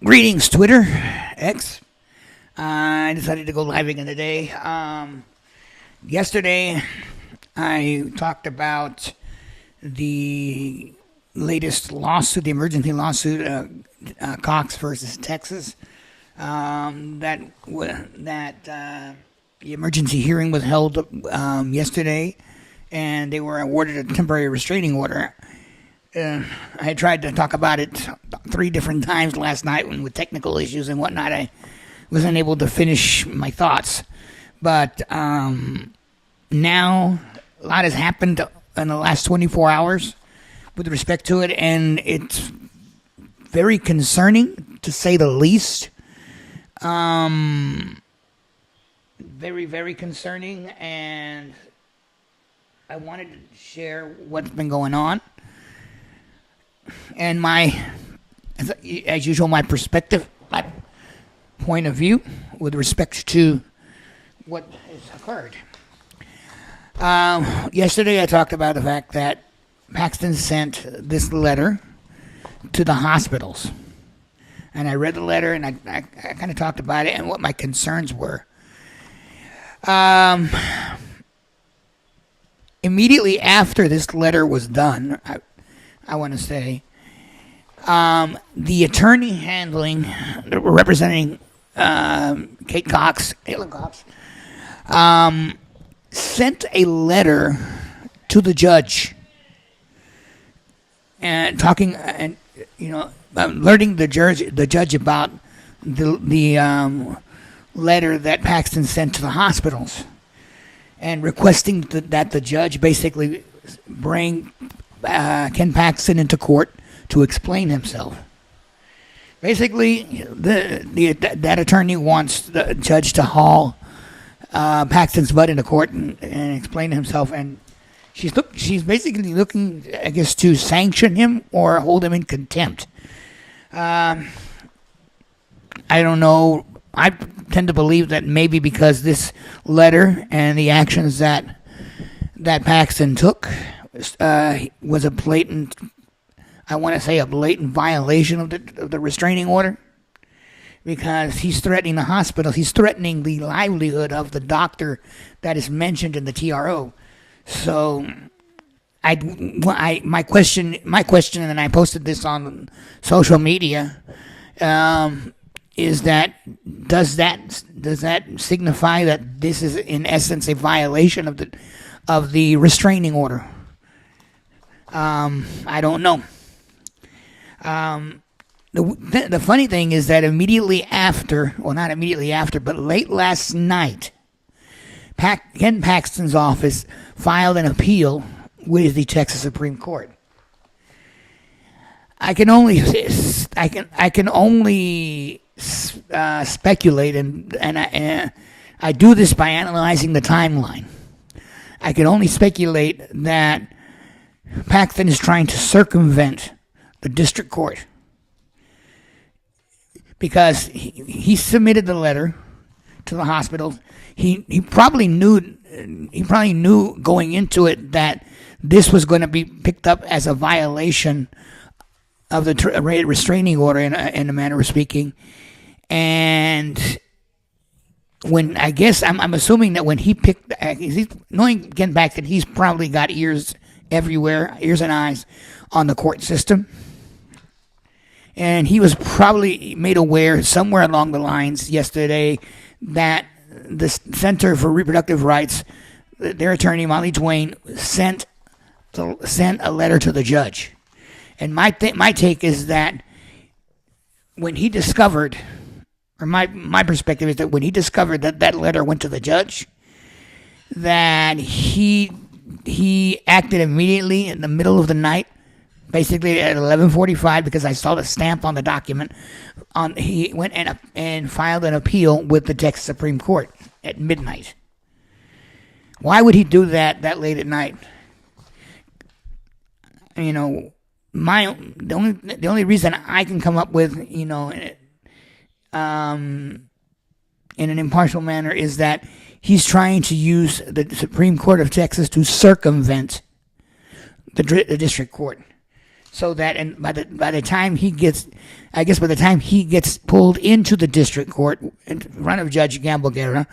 Greetings, Twitter, X. I decided to go live again today. Yesterday, I talked about the latest lawsuit, the emergency lawsuit, Cox versus Texas. That the emergency hearing was held yesterday, and they were awarded a temporary restraining order. I tried to talk about it 3 different times last night with technical issues and whatnot. I wasn't able to finish my thoughts. But now a lot has happened in the last 24 hours with respect to it, and it's very concerning, to say the least. Very, very concerning, and I wanted to share what's been going on. And as usual, my perspective, my point of view with respect to what has occurred. Yesterday, I talked about the fact that Paxton sent this letter to the hospitals. And I read the letter, and I kind of talked about it and what my concerns were. Immediately after this letter was done, I want to say, the attorney representing Caitlin Cox, sent a letter to the judge and alerting the judge about the letter that Paxton sent to the hospitals, and requesting that the judge basically bring Ken Paxton into court to explain himself. Basically, that attorney wants the judge to haul Paxton's butt into court and explain himself, and she's basically looking, I guess, to sanction him or hold him in contempt. I don't know. I tend to believe that maybe because this letter and the actions that Paxton took was a blatant violation of the restraining order, because he's threatening the hospital. He's threatening the livelihood of the doctor that is mentioned in the TRO. So, my question, and I posted this on social media, is that does that signify that this is in essence a violation of the restraining order? I don't know. The funny thing is that not immediately after, but late last night, Ken Paxton's office filed an appeal with the Texas Supreme Court. I can only speculate, and I do this by analyzing the timeline. I can only speculate that Paxton is trying to circumvent the district court, because he submitted the letter to the hospital. He probably knew going into it that this was going to be picked up as a violation of the restraining order, in a manner of speaking. And when I'm assuming that when he knowing Ken Paxton, he's probably got ears everywhere, ears and eyes on the court system. And he was probably made aware somewhere along the lines yesterday that the Center for Reproductive Rights, their attorney, Molly Twain, sent a letter to the judge. And my take is that when he discovered, or my perspective is that when he discovered that letter went to the judge, that he acted immediately in the middle of the night, basically at 11:45, because I saw the stamp on the document. He went and filed an appeal with the Texas Supreme Court at midnight. Why would he do that late at night? The only reason I can come up with, in an impartial manner, is that he's trying to use the Supreme Court of Texas to circumvent the district court, so that and by the time he gets, I guess by the time he gets pulled into the district court in front of Judge Gamble Guerra,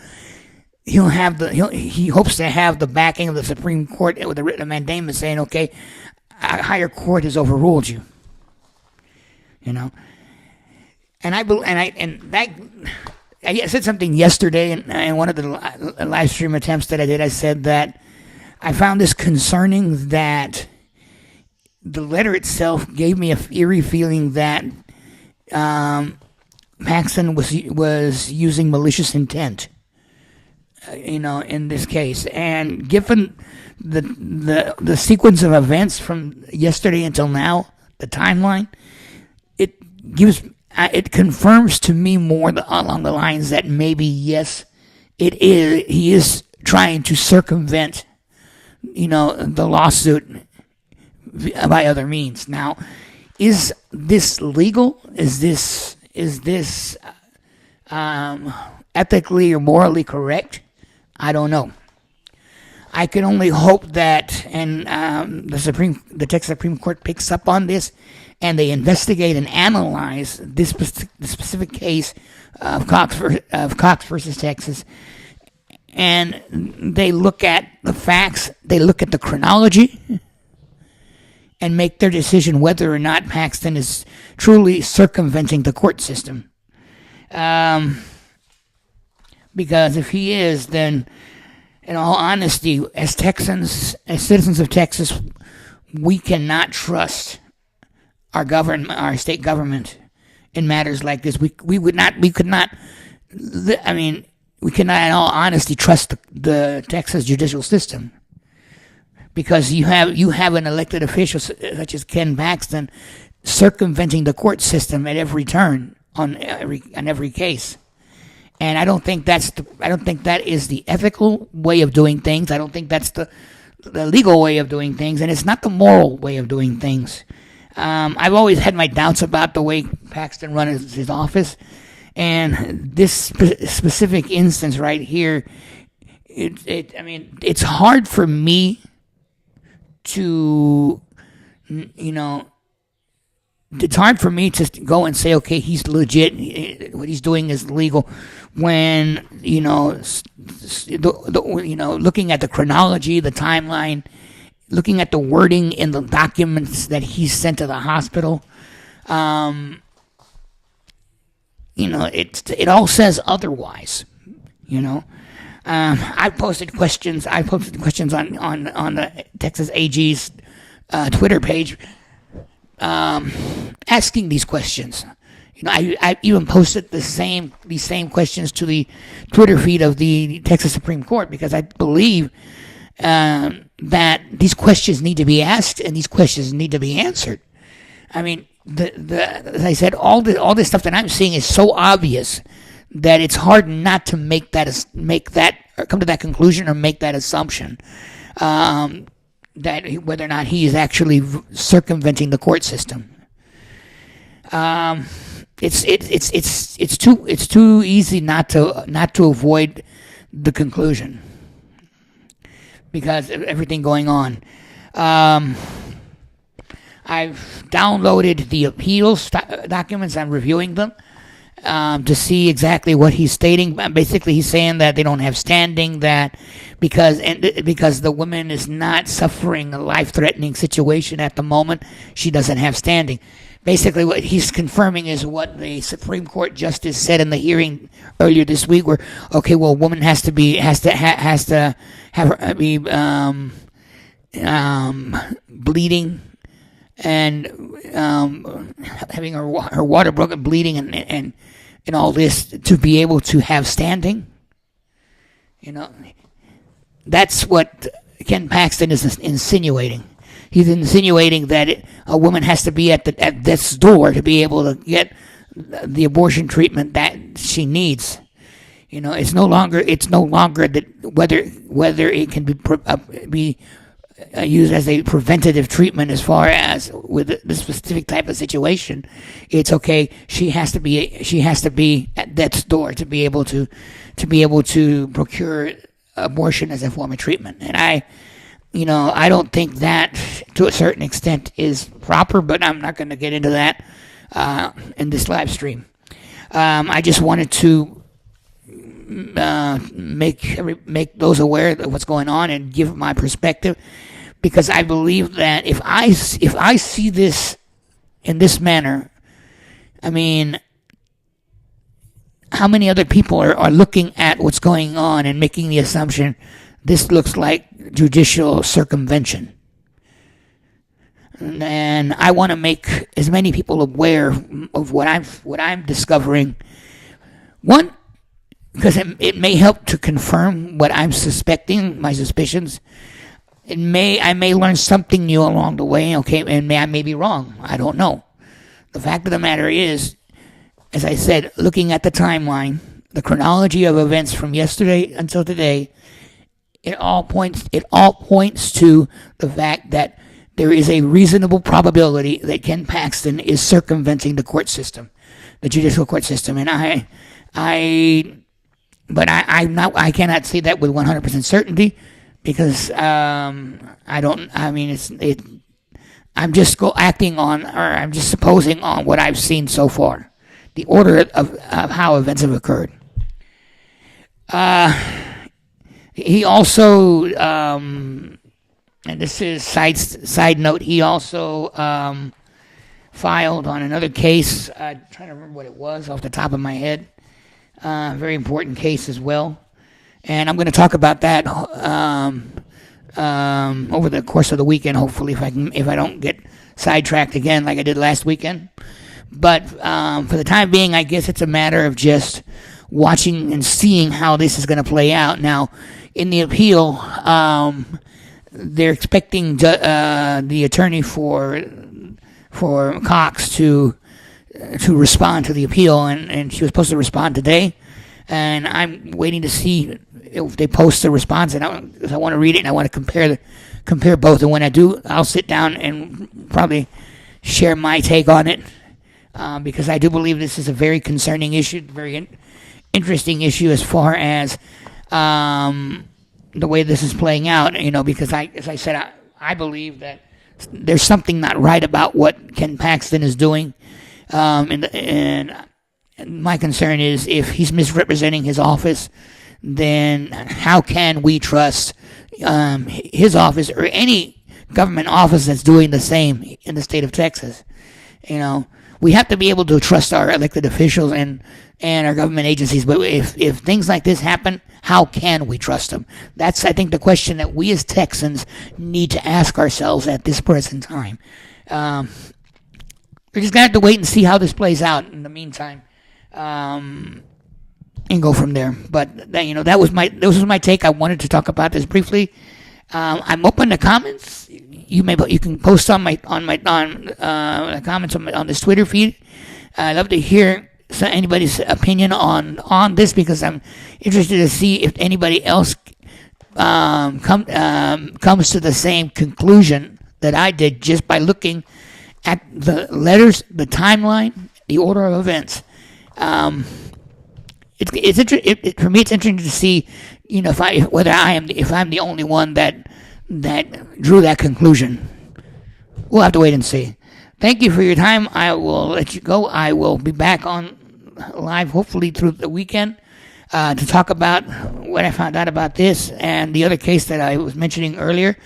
he hopes to have the backing of the Supreme Court with a written mandamus saying, okay, a higher court has overruled you. And I said something yesterday in one of the live stream attempts that I did. I said that I found this concerning, that the letter itself gave me a eerie feeling that Paxton was using malicious intent, in this case. And given the sequence of events from yesterday until now, the timeline, it confirms to me more along the lines that maybe, yes, he is trying to circumvent, the lawsuit by other means. Now, is this legal? Is this ethically or morally correct? I don't know. I can only hope that, and the Texas Supreme Court picks up on this, and they investigate and analyze this specific case of Cox versus Texas, and they look at the facts, they look at the chronology, and make their decision whether or not Paxton is truly circumventing the court system. Because if he is, then, in all honesty, as Texans, as citizens of Texas, we cannot trust our state government in matters like this. We could not, in all honesty, trust the Texas judicial system, because you have an elected official such as Ken Paxton circumventing the court system at every turn on every case. And I don't think that is the ethical way of doing things. I don't think that's the legal way of doing things, and it's not the moral way of doing things. I've always had my doubts about the way Paxton runs his office, and this specific instance right here, it's hard for me to, it's hard for me to go and say, okay, he's legit, what he's doing is legal, when, looking at the chronology, the timeline, looking at the wording in the documents that he sent to the hospital, it all says otherwise. I posted questions on the Texas AG's Twitter page, asking these questions. I even posted these same questions to the Twitter feed of the Texas Supreme Court, because I believe that these questions need to be asked and these questions need to be answered. I mean, as I said, all this stuff that I'm seeing is so obvious that it's hard not to make that or come to that conclusion or make that assumption, that whether or not he is actually circumventing the court system. It's too easy not to avoid the conclusion, because of everything going on. I've downloaded the appeals documents. I'm reviewing them to see exactly what he's stating. Basically, he's saying that they don't have standing, that because the woman is not suffering a life-threatening situation at the moment, she doesn't have standing. Basically, what he's confirming is what the Supreme Court justice said in the hearing earlier this week, where, okay, well, a woman has to be bleeding and having her water broken, bleeding, and all this to be able to have standing. That's what Ken Paxton is insinuating. He's insinuating that a woman has to be at death's door to be able to get the abortion treatment that she needs. It's no longer that whether it can be used as a preventative treatment as far as with the specific type of situation. It's okay. She has to be at death's door to be able to procure abortion as a form of treatment. And I don't think that, to a certain extent, is proper, but I'm not going to get into that in this live stream. I just wanted to make those aware of what's going on and give my perspective, because I believe that if I see this in this manner, I mean, how many other people are looking at what's going on and making the assumption this looks like judicial circumvention? And I want to make as many people aware of what I'm discovering. One, because it may help to confirm what I'm suspecting, my suspicions. I may learn something new along the way, okay, and I may be wrong. I don't know. The fact of the matter is, as I said, looking at the timeline, the chronology of events from yesterday until today, it all points to the fact that there is a reasonable probability that Ken Paxton is circumventing the court system, the judicial court system, and I cannot say that with 100% certainty, because I'm just I'm just supposing on what I've seen so far, the order of how events have occurred. He also, and this is side note, he also filed on another case. I'm trying to remember what it was off the top of my head. Very important case as well, and I'm going to talk about that over the course of the weekend. Hopefully, if I don't get sidetracked again like I did last weekend. But for the time being, I guess it's a matter of just watching and seeing how this is going to play out. Now, in the appeal, they're expecting the attorney for Cox to respond to the appeal, and she was supposed to respond today, and I'm waiting to see if they post the response, and I want to read it, and I want to compare both, and when I do, I'll sit down and probably share my take on it, because I do believe this is a very concerning issue, very interesting issue as far as the way this is playing out, because as I said, I believe that there's something not right about what Ken Paxton is doing. And my concern is, if he's misrepresenting his office, then how can we trust his office or any government office that's doing the same in the state of Texas? We have to be able to trust our elected officials and our government agencies, but if things like this happen, how can we trust them? That's, I think, the question that we as Texans need to ask ourselves at this present time. We're just going to have to wait and see how this plays out in the meantime, and go from there. But that was my take. I wanted to talk about this briefly. I'm open to comments. You can post on my comments on this Twitter feed. I'd love to hear anybody's opinion on this, because I'm interested to see if anybody else comes to the same conclusion that I did just by looking at the letters, the timeline, the order of events. For me, it's interesting to see, if I'm the only one that drew that conclusion. We'll have to wait and see. Thank you for your time. I will let you go. I will be back on live, hopefully through the weekend, to talk about what I found out about this and the other case that I was mentioning earlier,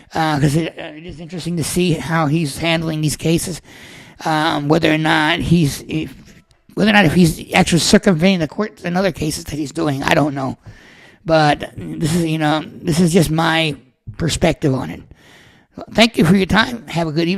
because it is interesting to see how he's handling these cases, whether or not if he's actually circumventing the court in other cases that he's doing. I don't know, but this is just my perspective on it. Thank you for your time. Have a good evening.